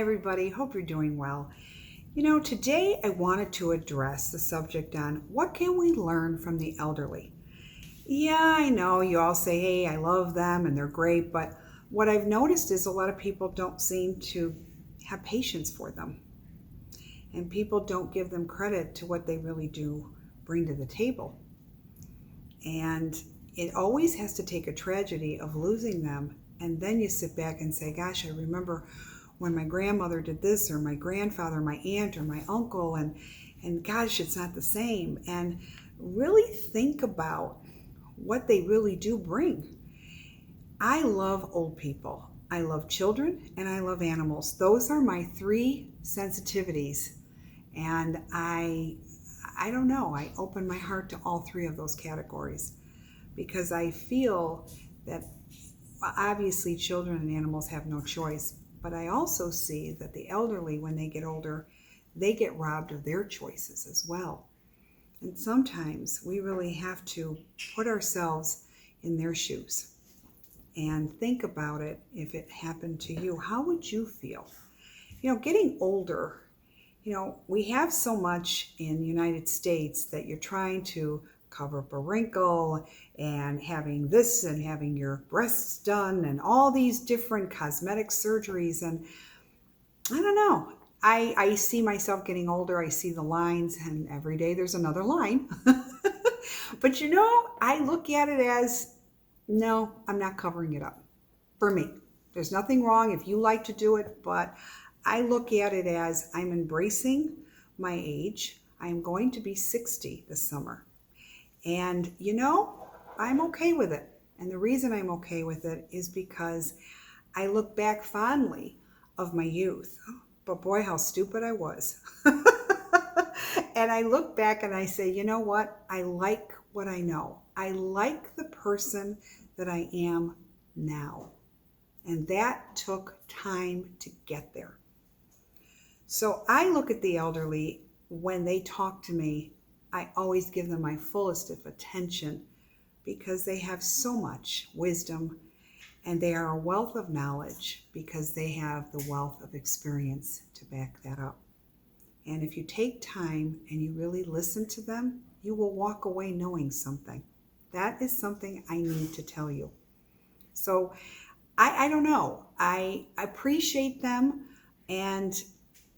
everybody. Hope you're doing well. Today I wanted to address the subject on what can we learn from the elderly. Yeah, I know you all say, hey, I love them and they're great, but what I've noticed is a lot of people don't seem to have patience for them. And people don't give them credit to what they really do bring to the table. And it always has to take a tragedy of losing them. And then you sit back and say, gosh, I remember when my grandmother did this, or my grandfather, my aunt, or my uncle, and gosh, it's not the same. And really think about what they really do bring. I love old people. I love children and I love animals. Those are my three sensitivities. And I don't know, I open my heart to all three of those categories because I feel that obviously children and animals have no choice, but I also see that the elderly, when they get older, they get robbed of their choices as well. And sometimes we really have to put ourselves in their shoes and think about it. If it happened to you, how would you feel? Getting older, we have so much in the United States that you're trying to cover up a wrinkle and having this and having your breasts done and all these different cosmetic surgeries. And I don't know. I see myself getting older. I see the lines, and every day there's another line. But I look at it as, no, I'm not covering it up. For me, there's nothing wrong if you like to do it, but I look at it as I'm embracing my age. I am going to be 60 this summer. And I'm okay with it. And the reason I'm okay with it is because I look back fondly of my youth. But boy, how stupid I was. And I look back and I say, you know what? I like what I know. I like the person that I am now. And that took time to get there. So I look at the elderly, when they talk to me, I always give them my fullest of attention because they have so much wisdom and they are a wealth of knowledge because they have the wealth of experience to back that up. And if you take time and you really listen to them, you will walk away knowing something. That is something I need to tell you. So I don't know. I appreciate them, and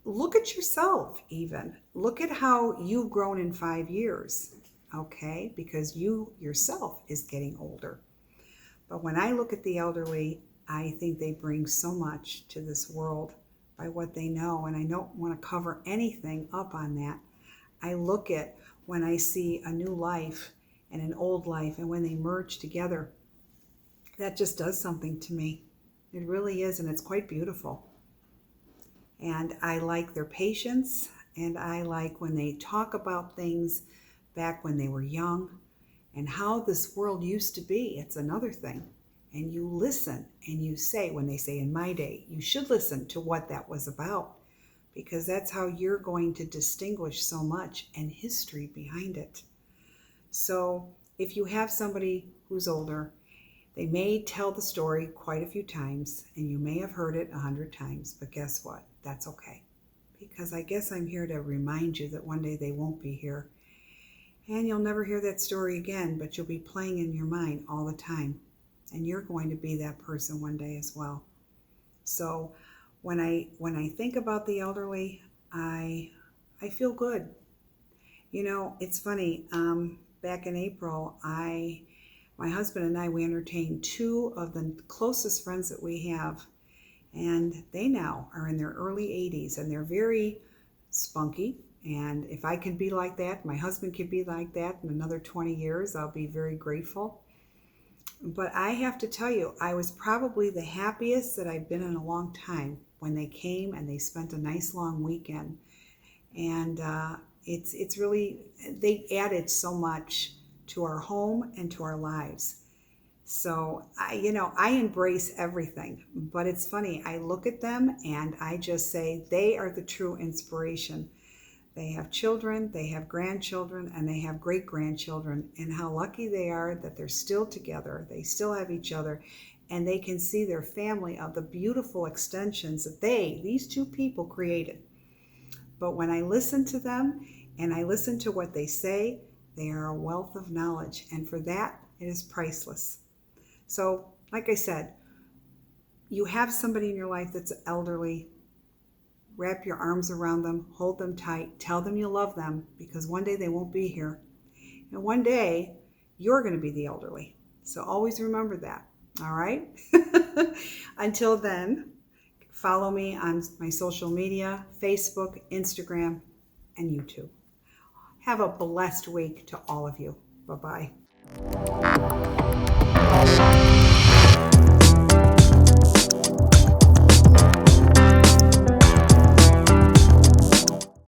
look at yourself even. Look at how you've grown in 5 years, okay? Because you yourself is getting older. But when I look at the elderly, I think they bring so much to this world by what they know, and I don't want to cover anything up on that. I look at when I see a new life and an old life, and when they merge together, that just does something to me. It really is, and it's quite beautiful. And I like their patience, and I like when they talk about things back when they were young and how this world used to be. It's another thing. And you listen and you say, when they say in my day, you should listen to what that was about, because that's how you're going to distinguish so much and history behind it. So if you have somebody who's older, they may tell the story quite a few times, and you may have heard it 100 times, but guess what? That's okay. Because I guess I'm here to remind you that one day they won't be here. And you'll never hear that story again, but you'll be playing in your mind all the time. And you're going to be that person one day as well. So when I think about the elderly, I feel good. It's funny. Back in April, my husband and I, we entertained two of the closest friends that we have, and they now are in their early 80s, and they're very spunky. And if I can be like that, my husband can be like that in another 20 years, I'll be very grateful. But I have to tell you, I was probably the happiest that I've been in a long time when they came and they spent a nice long weekend. And it's really, they added so much to our home and to our lives. So I embrace everything, but it's funny. I look at them and I just say they are the true inspiration. They have children, they have grandchildren, and they have great grandchildren, and how lucky they are that they're still together. They still have each other, and they can see their family of the beautiful extensions that these two people created. But when I listen to them and I listen to what they say, they are a wealth of knowledge, and for that, it is priceless. So, like I said, you have somebody in your life that's elderly. Wrap your arms around them, hold them tight, tell them you love them, because one day they won't be here. And one day, you're going to be the elderly. So always remember that. All right? Until then, follow me on my social media, Facebook, Instagram, and YouTube. Have a blessed week to all of you. Bye-bye.